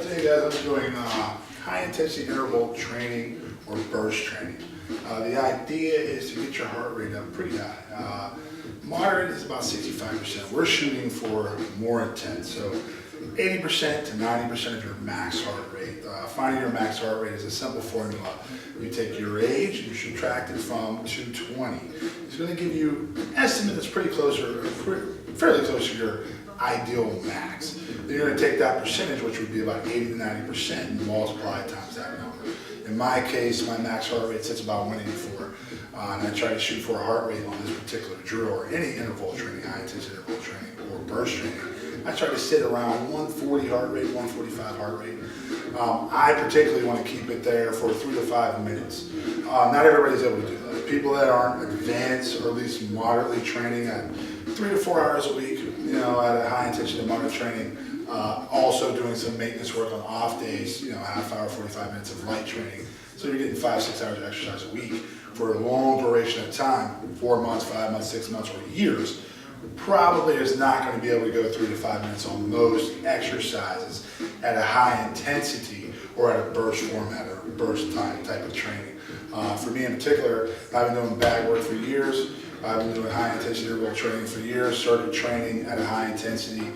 Today guys, I'm doing high intensity interval training or burst training. The idea is to get your heart rate up pretty high. Moderate is about 65%. We're shooting for more intense, so 80% to 90% of your max heart rate. Finding your max heart rate is a simple formula. You take your age and you subtract it from 220. It's going to give you an estimate that's pretty close or fairly close to your ideal max. Then you're going to take that percentage, which would be about 80 to 90%, and multiply it times that number. In my case, my max heart rate sits about 184, and I try to shoot for a heart rate on this particular drill or any interval training, high intensity interval training or burst training. I try to sit around 140 heart rate, 145 heart rate. I particularly want to keep it there for 3 to 5 minutes. Not everybody's able to do that. People that aren't advanced or at least moderately training at 3 to 4 hours a week, at a high intensity moderate training, also doing some maintenance work on off days, half hour, 45 minutes of light training. So you're getting 5-6 hours of exercise a week for a long duration of time, 4 months, 5 months, 6 months, or years. Probably is not going to be able to go 3 to 5 minutes on most exercises at a high intensity or at a burst format or burst type of training. For me in particular, I've been doing bag work for years. I've been doing high intensity interval training for years, circuit training at a high intensity,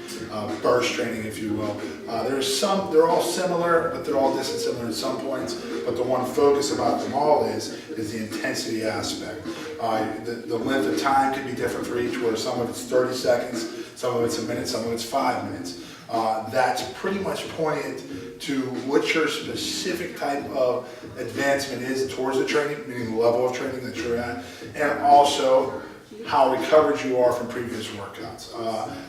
burst training if you will. They're all similar, but they're all dissimilar at some points. But the one focus about them all is the intensity aspect. The length of time can be different for each, where some of it's 30 seconds, some of it's a minute, some of it's 5 minutes. That's pretty much pointed to what your specific type of advancement is towards the training, meaning the level of training that you're at, and also how recovered you are from previous workouts.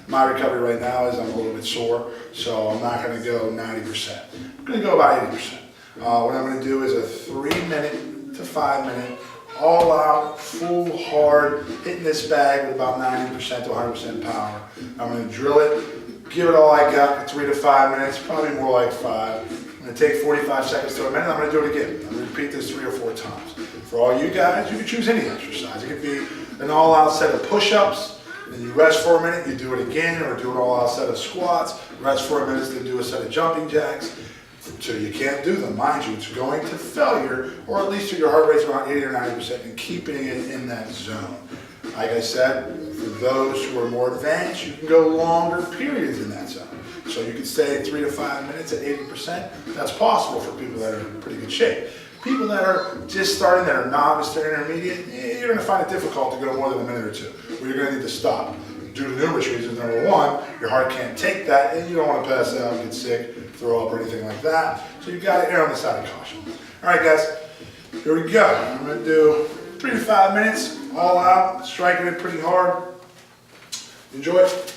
My recovery right now is I'm a little bit sore, so I'm not going to go 90%. I'm going to go about 80%. What I'm going to do is a 3-minute to 5-minute all out, full, hard, hitting this bag with about 90% to 100% power. I'm going to drill it, give it all I got for 3 to 5 minutes, probably more like 5. I'm going to take 45 seconds to a minute, I'm going to do it again. I'm going to repeat this 3 or 4 times. For all you guys, you can choose any exercise. It could be an all-out set of push-ups, then you rest for a minute, you do it again, or do an all-out set of squats, rest for a minute, then do a set of jumping jacks. So you can't do them, mind you, it's going to failure, or at least your heart rate's around 80 or 90% and keeping it in that zone. Like I said, for those who are more advanced, you can go longer periods in that zone. So you can stay 3 to 5 minutes at 80%. That's possible for people that are in pretty good shape. People that are just starting, that are novice to intermediate, you're going to find it difficult to go more than a minute or two, where you're going to need to stop. Due to numerous reasons. Number one, your heart can't take that, and you don't want to pass out, get sick, throw up, or anything like that. So you've got to err on the side of caution. All right, guys, here we go. I'm going to do 3 to 5 minutes, all out, striking it pretty hard. Enjoy it.